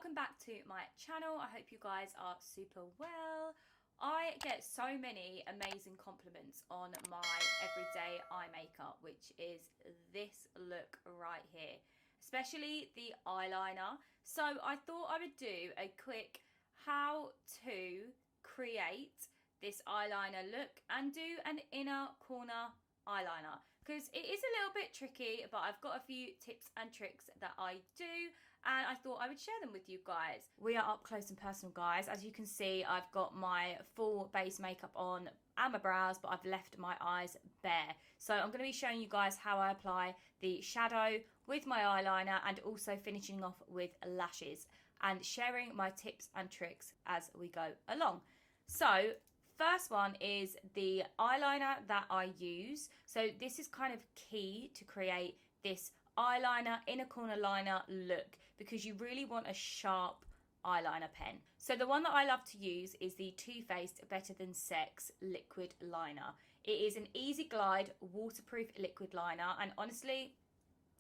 welcome back to my channel. I hope you guys are super well. I get so many amazing compliments on my everyday eye makeup, which is this look right here, especially the eyeliner. So I thought I would do a quick how to create this eyeliner look and do an inner corner eyeliner, because it is a little bit tricky, but I've got a few tips and tricks that I do and I thought I would share them with you guys. We are up close and personal, guys. As you can see, I've got my full base makeup on and my brows, but I've left my eyes bare. So I'm going to be showing you guys how I apply the shadow with my eyeliner and also finishing off with lashes and sharing my tips and tricks as we go along. So first one is the eyeliner that I use. So this is kind of key to create this eyeliner, inner corner liner look, because you really want a sharp eyeliner pen. So the one that I love to use is the Too Faced Better Than Sex liquid liner. It is an easy glide waterproof liquid liner, and honestly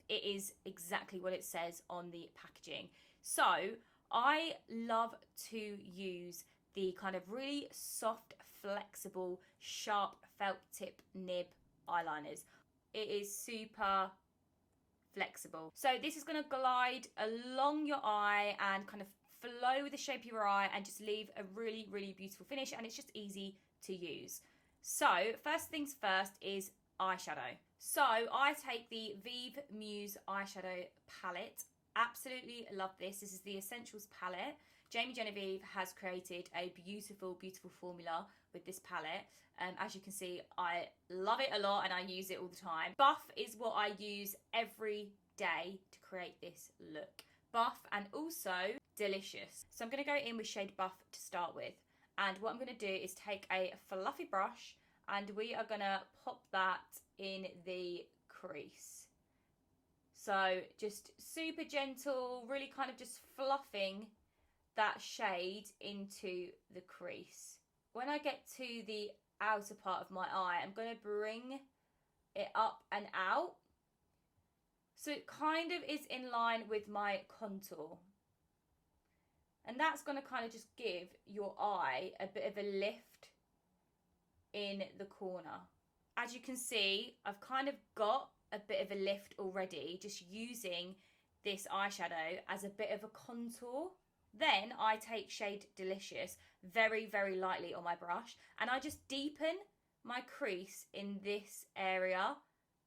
it is exactly what it says on the packaging. So I love to use the kind of really soft, flexible, sharp felt tip nib eyeliners. It is super flexible. So this is going to glide along your eye and kind of flow with the shape of your eye and just leave a really, really beautiful finish, and it's just easy to use. So first things first is eyeshadow. So I take the Vive Muse eyeshadow palette. Absolutely love this. This is the Essentials palette. Jamie Genevieve has created a beautiful, beautiful formula with this palette. As you can see, I love it a lot and I use it all the time. Buff is what I use every day to create this look. Buff and also Delicious. So I'm going to go in with shade Buff to start with. And what I'm going to do is take a fluffy brush and we are going to pop that in the crease. So just super gentle, really kind of just fluffing that shade into the crease. When I get to the outer part of my eye, I'm going to bring it up and out, so it kind of is in line with my contour. And that's going to kind of just give your eye a bit of a lift in the corner. As you can see, I've kind of got a bit of a lift already, just using this eyeshadow as a bit of a contour. Then I take shade Delicious very, very lightly on my brush and I just deepen my crease in this area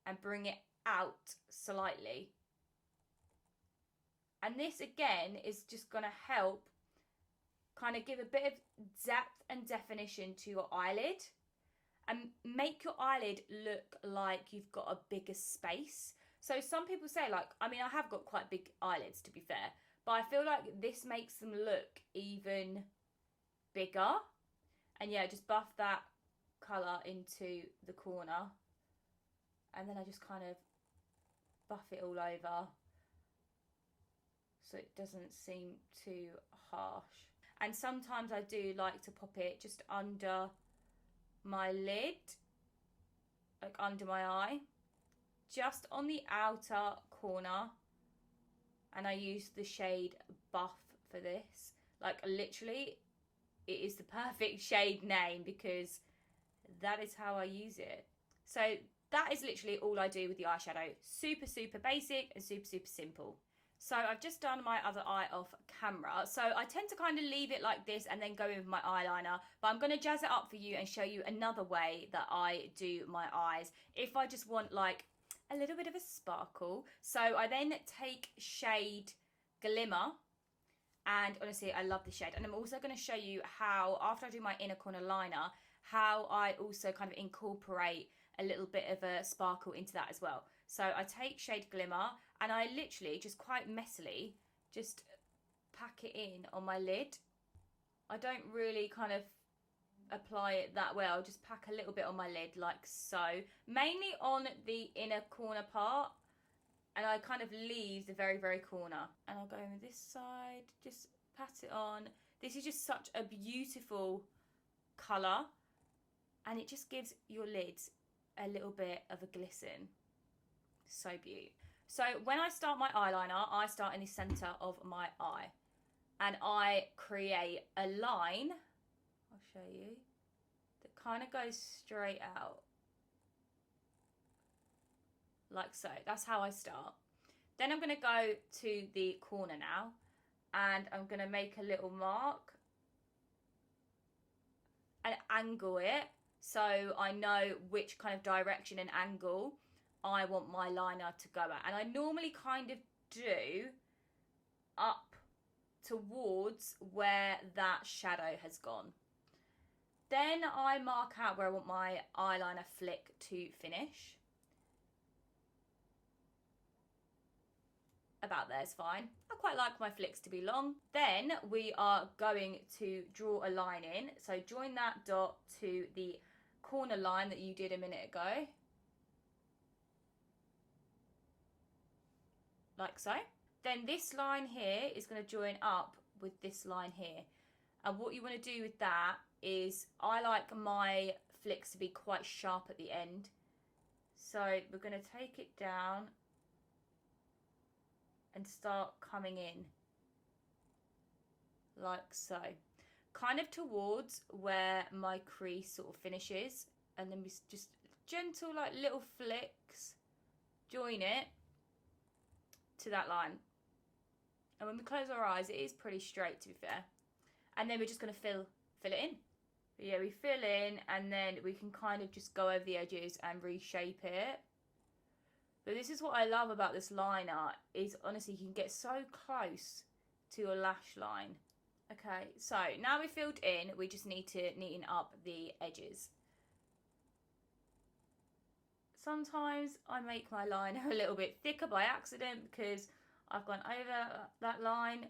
and bring it out slightly. And this again is just going to help kind of give a bit of depth and definition to your eyelid and make your eyelid look like you've got a bigger space. So some people say, like, I mean, I have got quite big eyelids, to be fair, but I feel like this makes them look even bigger. And yeah, just buff that colour into the corner. And then I just kind of buff it all over so it doesn't seem too harsh. And sometimes I do like to pop it just under my lid, like under my eye, just on the outer corner. And I use the shade Buff for this. Like, literally, it is the perfect shade name because that is how I use it. So that is literally all I do with the eyeshadow. Super, super basic and super, super simple. So I've just done my other eye off camera. So I tend to kind of leave it like this and then go in with my eyeliner. But I'm going to jazz it up for you and show you another way that I do my eyes if I just want like a little bit of a sparkle. So I then take shade Glimmer, and honestly I love this shade, and I'm also going to show you how, after I do my inner corner liner, how I also kind of incorporate a little bit of a sparkle into that as well. So I take shade Glimmer and I literally just quite messily just pack it in on my lid. I don't really kind of apply it that well. I'll just pack a little bit on my lid like so, mainly on the inner corner part, and I kind of leave the very, very corner. And I'll go over this side, just pat it on. This is just such a beautiful colour and it just gives your lids a little bit of a glisten. So beautiful. So when I start my eyeliner, I start in the centre of my eye. and I create a line, I'll show you, that kind of goes straight out. Like so. That's how I start. Then I'm going to go to the corner now, and I'm going to make a little mark and angle it so I know which kind of direction and angle I want my liner to go at. And I normally kind of do up towards where that shadow has gone. Then I mark out where I want my eyeliner flick to finish. About there is fine. I quite like my flicks to be long. Then we are going to draw a line in. So join that dot to the corner line that you did a minute ago. Like so. Then this line here is going to join up with this line here. And what you want to do with that is, I like my flicks to be quite sharp at the end. So we're going to take it down and start coming in like so, kind of towards where my crease sort of finishes, and then we just gentle like little flicks join it to that line. And when we close our eyes, it is pretty straight, to be fair. And then we're just going to fill it in. But yeah, we fill in, and then we can kind of just go over the edges and reshape it. But this is what I love about this liner, is honestly you can get so close to a lash line. Okay, so now we've filled in, we just need to neaten up the edges. Sometimes I make my liner a little bit thicker by accident because I've gone over that line,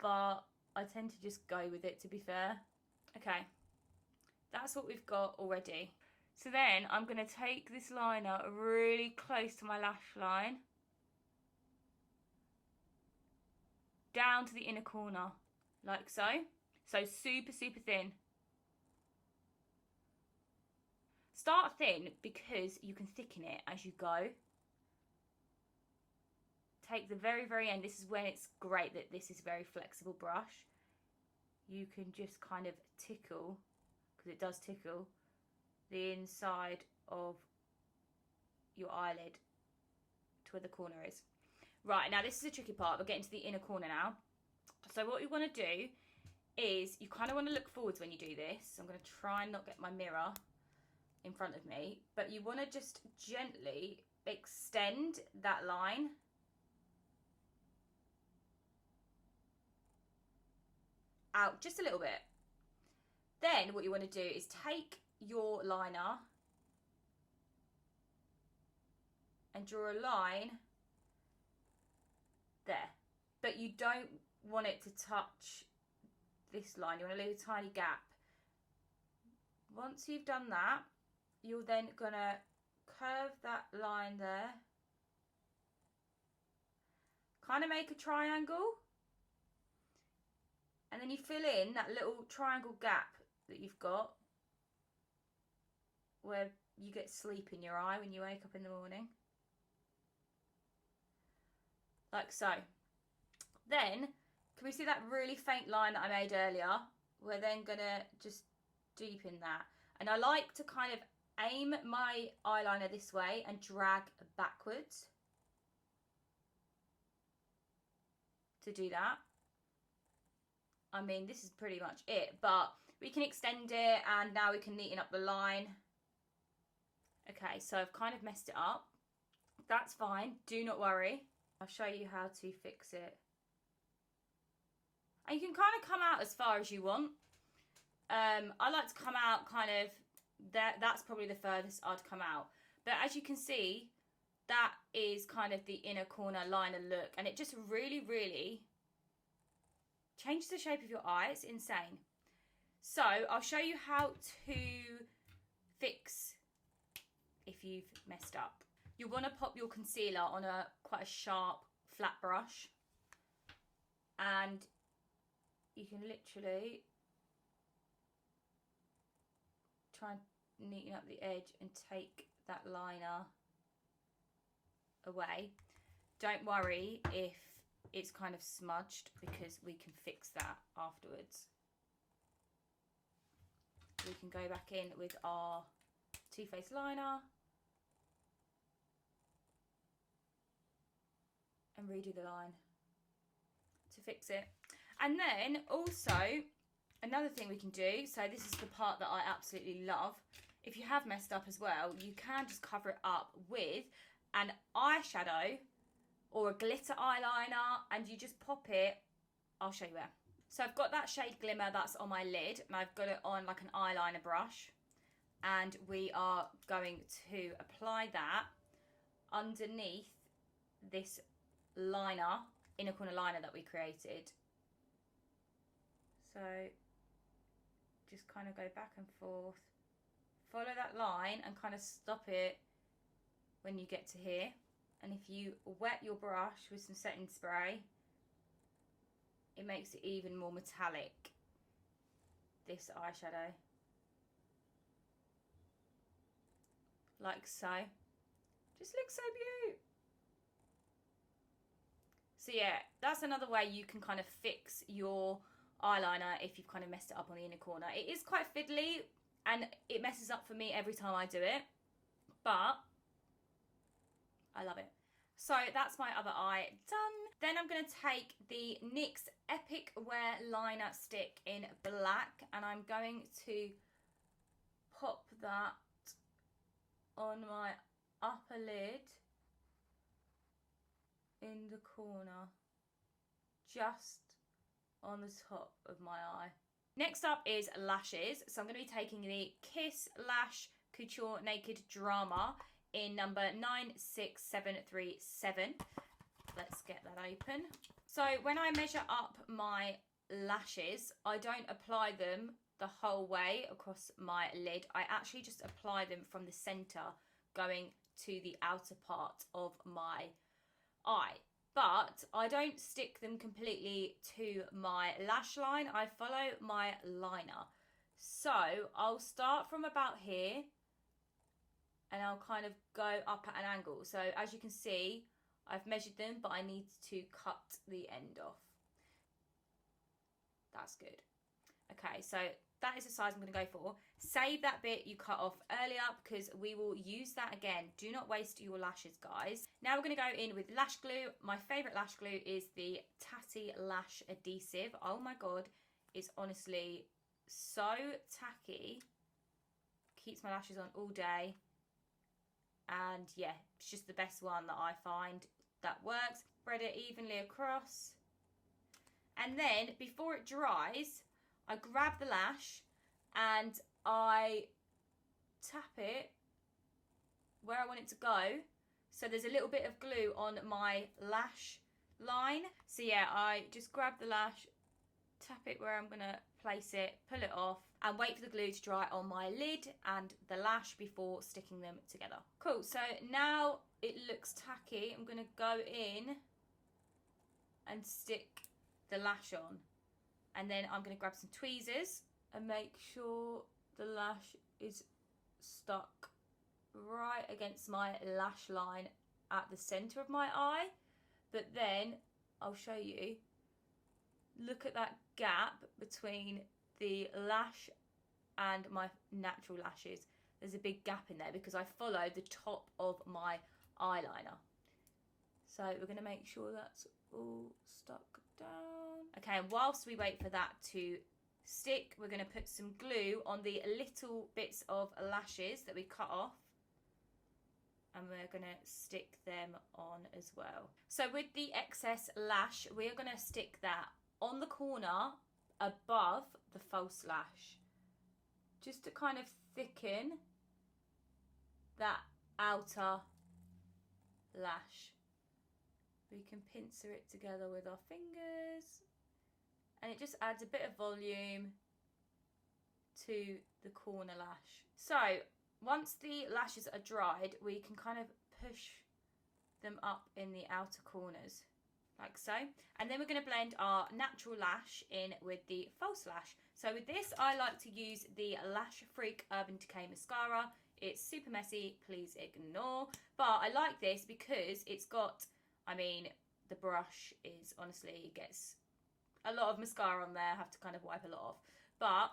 but I tend to just go with it, to be fair. Okay, that's what we've got already. So then I'm going to take this liner really close to my lash line, down to the inner corner, like so. So super, super thin. Start thin because you can thicken it as you go. Take the very, very end. This is when it's great that this is a very flexible brush. You can just kind of tickle, because it does tickle, the inside of your eyelid to where the corner is. Right, now this is the tricky part. We're getting to the inner corner now. So what you want to do is, you kind of want to look forwards when you do this. I'm going to try and not get my mirror in front of me, but you want to just gently extend that line out just a little bit. Then what you want to do is take your liner and draw a line there, but you don't want it to touch this line. You want to leave a tiny gap. Once you've done that, you're then gonna curve that line there, kind of make a triangle, and then you fill in that little triangle gap that you've got where you get sleep in your eye when you wake up in the morning. Like so. Then, can we see that really faint line that I made earlier? We're then gonna just deepen that. And I like to kind of aim my eyeliner this way and drag backwards to do that. I mean, this is pretty much it, but we can extend it, and now we can neaten up the line. Okay, so I've kind of messed it up. That's fine, do not worry. I'll show you how to fix it. And you can kind of come out as far as you want. I like to come out kind of, that's probably the furthest I'd come out. But as you can see, that is kind of the inner corner liner look. And it just really, really changes the shape of your eye. It's insane. So I'll show you how to fix if you've messed up. You want to pop your concealer on quite a sharp, flat brush. And you can literally try and neaten up the edge and take that liner away. Don't worry if it's kind of smudged, because we can fix that afterwards. We can go back in with our Too Faced liner and redo the line to fix it. And then also another thing we can do, so this is the part that I absolutely love. If you have messed up as well, you can just cover it up with an eyeshadow or a glitter eyeliner, and you just pop it. I'll show you where. So I've got that shade Glimmer that's on my lid, and I've got it on like an eyeliner brush, and we are going to apply that underneath this liner, inner corner liner that we created. So just kind of go back and forth, follow that line and kind of stop it when you get to here. And if you wet your brush with some setting spray, it makes it even more metallic, this eyeshadow. Like so. Just looks so beautiful. So yeah, that's another way you can kind of fix your eyeliner if you've kind of messed it up on the inner corner. It is quite fiddly and it messes up for me every time I do it, but I love it. So that's my other eye done. Then I'm going to take the NYX Epic Wear Liner Stick in black, and I'm going to pop that on my upper lid in the corner, just on the top of my eye. Next up is lashes. So I'm going to be taking the Kiss Lash Couture Naked Drama in number 96737. Let's get that open. So when I measure up my lashes, I don't apply them the whole way across my lid. I actually just apply them from the center going to the outer part of my eye. But I don't stick them completely to my lash line. I follow my liner. So I'll start from about here and I'll kind of go up at an angle. So as you can see, I've measured them, but I need to cut the end off. That's good. Okay, so that is the size I'm going to go for. Save that bit you cut off earlier, because we will use that again. Do not waste your lashes, guys. Now we're going to go in with Lash Glue. My favourite Lash Glue is the Tatty Lash Adhesive. Oh my god, it's honestly so tacky. Keeps my lashes on all day. And yeah, it's just the best one that I find that works. Spread it evenly across. And then before it dries, I grab the lash and I tap it where I want it to go. So there's a little bit of glue on my lash line. So yeah, I just grab the lash, tap it where I'm going to place it, pull it off, and wait for the glue to dry on my lid and the lash before sticking them together. Cool, so now it looks tacky. I'm going to go in and stick the lash on. And then I'm going to grab some tweezers and make sure the lash is stuck right against my lash line at the centre of my eye. But then I'll show you, look at that gap between the lash and my natural lashes. There's a big gap in there because I follow the top of my eyeliner. So we're going to make sure that's all stuck down. Okay, and whilst we wait for that to stick, we're going to put some glue on the little bits of lashes that we cut off, and we're going to stick them on as well. So with the excess lash, we are going to stick that on the corner above the false lash, just to kind of thicken that outer lash. We can pincer it together with our fingers, and it just adds a bit of volume to the corner lash. So once the lashes are dried, we can kind of push them up in the outer corners like so, and then we're going to blend our natural lash in with the false lash. So with this, I like to use the Lash Freak Urban Decay Mascara. It's super messy, please ignore, but I like this because it's got, I mean, the brush is honestly, gets a lot of mascara on there. I have to kind of wipe a lot off. But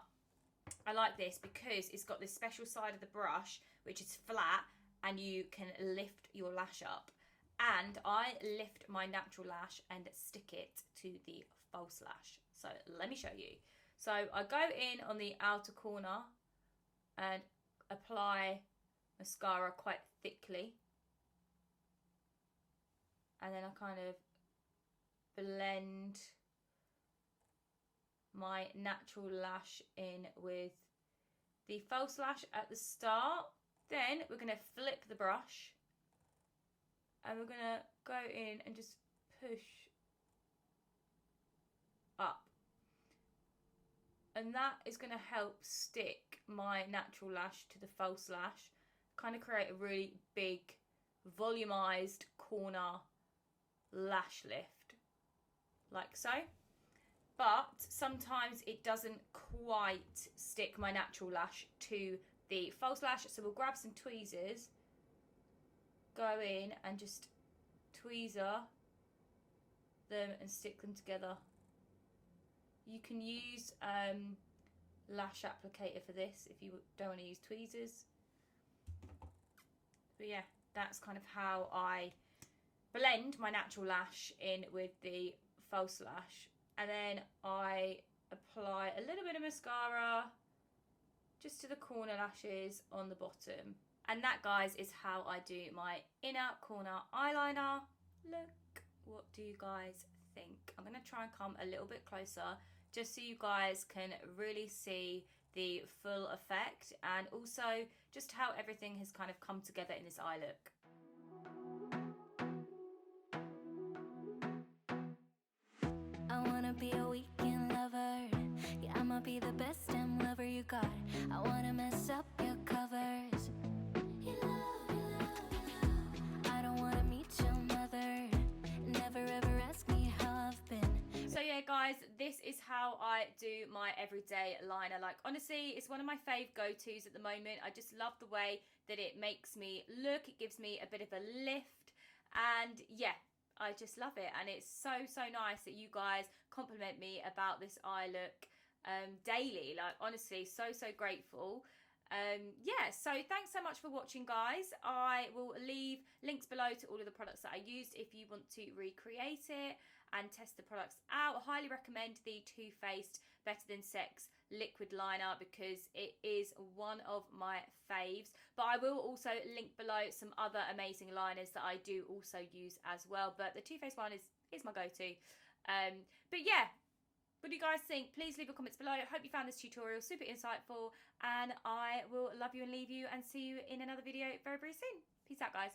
I like this because it's got this special side of the brush which is flat and you can lift your lash up. And I lift my natural lash and stick it to the false lash. So let me show you. So I go in on the outer corner and apply mascara quite thickly. And then I kind of blend my natural lash in with the false lash at the start. Then we're going to flip the brush and we're going to go in and just push up. And that is going to help stick my natural lash to the false lash, kind of create a really big volumized corner lash lift, like so. But sometimes it doesn't quite stick my natural lash to the false lash, so we'll grab some tweezers, go in and just tweezer them and stick them together. You can use lash applicator for this if you don't want to use tweezers. But yeah, that's kind of how I blend my natural lash in with the false lash. And then I apply a little bit of mascara just to the corner lashes on the bottom. And that, guys, is how I do my inner corner eyeliner look. What do you guys think? I'm going to try and come a little bit closer just so you guys can really see the full effect and also just how everything has kind of come together in this eye look. Be a weekend lover, yeah, I'ma be the best damn lover you got. I wanna mess up your covers. I don't wanna meet your mother. Never ever ask me how I've been. So yeah, guys, this is how I do my everyday liner. Like, honestly, it's one of my fave go-tos at the moment. I just love the way that it makes me look. It gives me a bit of a lift, and yeah, I just love it. And it's so nice that you guys compliment me about this eye look daily. Like, honestly, so grateful. Yeah, so thanks so much for watching, guys. I will leave links below to all of the products that I used if you want to recreate it and test the products out. I highly recommend the Too Faced Better Than Sex liquid liner because it is one of my faves. But I will also link below some other amazing liners that I do also use as well. But the Too Faced one is my go-to. But yeah, what do you guys think? Please leave your comments below. I hope you found this tutorial super insightful, and I will love you and leave you and see you in another video very soon. Peace out, guys.